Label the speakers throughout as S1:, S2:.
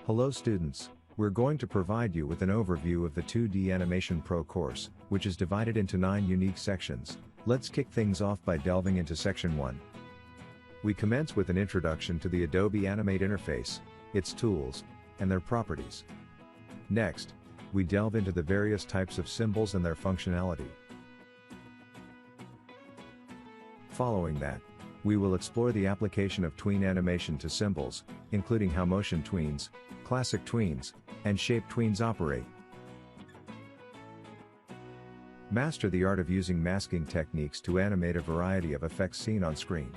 S1: Hello students, we're going to provide you with an overview of the 2D Animation Pro course, which is divided into 9 unique sections. Let's kick things off by delving into Section 1. We commence with an introduction to the Adobe Animate interface, its tools, and their properties. Next, we delve into the various types of symbols and their functionality. Following that, we will explore the application of tween animation to symbols, including how motion tweens, classic tweens, and shape tweens operate. Master the art of using masking techniques to animate a variety of effects seen on screen.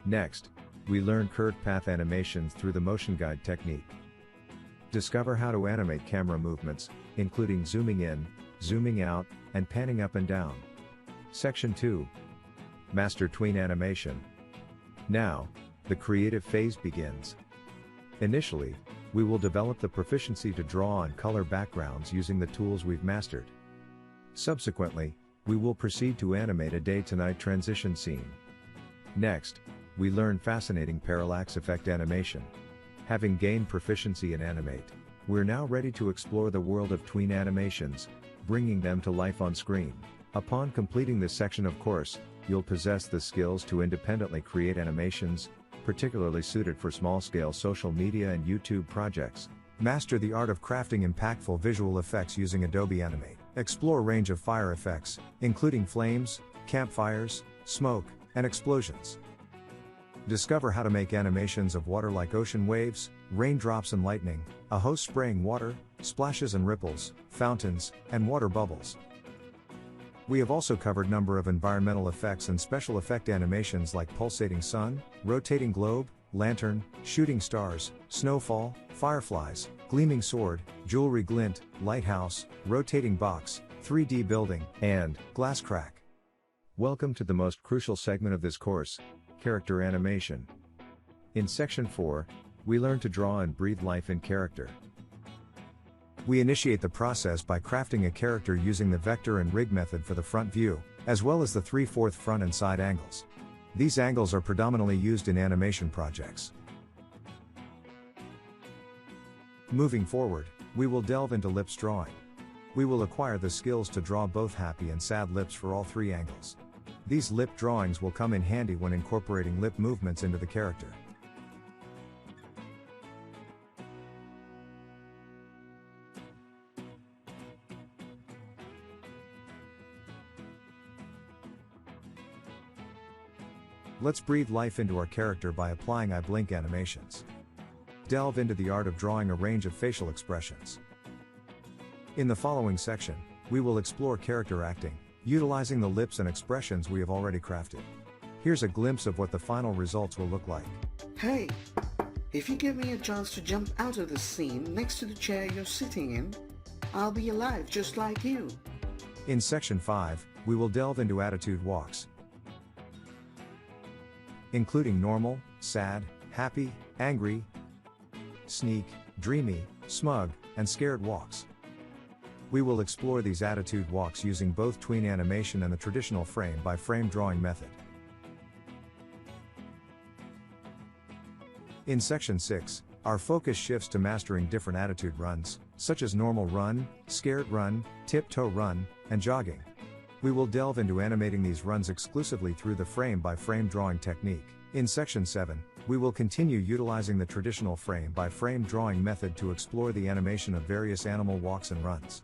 S1: Next, we learn curved path animations through the motion guide technique. Discover how to animate camera movements, including zooming in, zooming out, and panning up and down. Section 2. Master tween animation. Now, the creative phase begins. Initially, we will develop the proficiency to draw on color backgrounds using the tools we've mastered. Subsequently, we will proceed to animate a day-to-night transition scene. Next, we learn fascinating parallax effect animation. Having gained proficiency in Animate, we're now ready to explore the world of tween animations, bringing them to life on screen. Upon completing this section of course, you'll possess the skills to independently create animations, particularly suited for small-scale social media and YouTube projects. Master the art of crafting impactful visual effects using Adobe Animate. Explore a range of fire effects, including flames, campfires, smoke, and explosions. Discover how to make animations of water like ocean waves, raindrops and lightning, a hose spraying water, splashes and ripples, fountains, and water bubbles. We have also covered a number of environmental effects and special effect animations like pulsating sun, rotating globe, lantern, shooting stars, snowfall, fireflies, gleaming sword, jewelry glint, lighthouse, rotating box, 3D building, and glass crack. Welcome to the most crucial segment of this course, character animation. In Section 4, we learn to draw and breathe life in character. We initiate the process by crafting a character using the vector and rig method for the front view, as well as the 3/4 front and side angles. These angles are predominantly used in animation projects. Moving forward, we will delve into lips drawing. We will acquire the skills to draw both happy and sad lips for all 3 angles. These lip drawings will come in handy when incorporating lip movements into the character. Let's breathe life into our character by applying eye blink animations. Delve into the art of drawing a range of facial expressions. In the following section, we will explore character acting, utilizing the lips and expressions we have already crafted. Here's a glimpse of what the final results will look like.
S2: Hey, if you give me a chance to jump out of the scene next to the chair you're sitting in, I'll be alive just like you.
S1: In Section 5, we will delve into attitude walks, including normal, sad, happy, angry, sneak, dreamy, smug, and scared walks. We will explore these attitude walks using both tween animation and the traditional frame-by-frame drawing method. In Section 6, our focus shifts to mastering different attitude runs, such as normal run, scared run, tiptoe run, and jogging. We will delve into animating these runs exclusively through the frame-by-frame drawing technique. In Section 7, we will continue utilizing the traditional frame-by-frame drawing method to explore the animation of various animal walks and runs.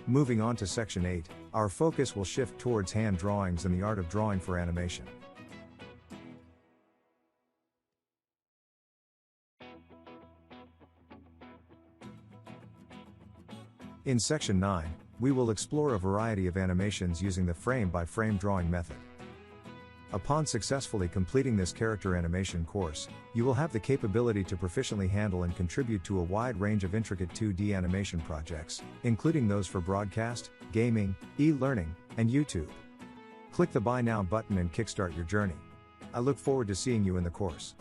S1: Moving on to Section 8, our focus will shift towards hand drawings and the art of drawing for animation. In Section 9, we will explore a variety of animations using the frame-by-frame drawing method. Upon successfully completing this character animation course, you will have the capability to proficiently handle and contribute to a wide range of intricate 2D animation projects, including those for broadcast, gaming, e-learning, and YouTube. Click the Buy Now button and kickstart your journey. I look forward to seeing you in the course.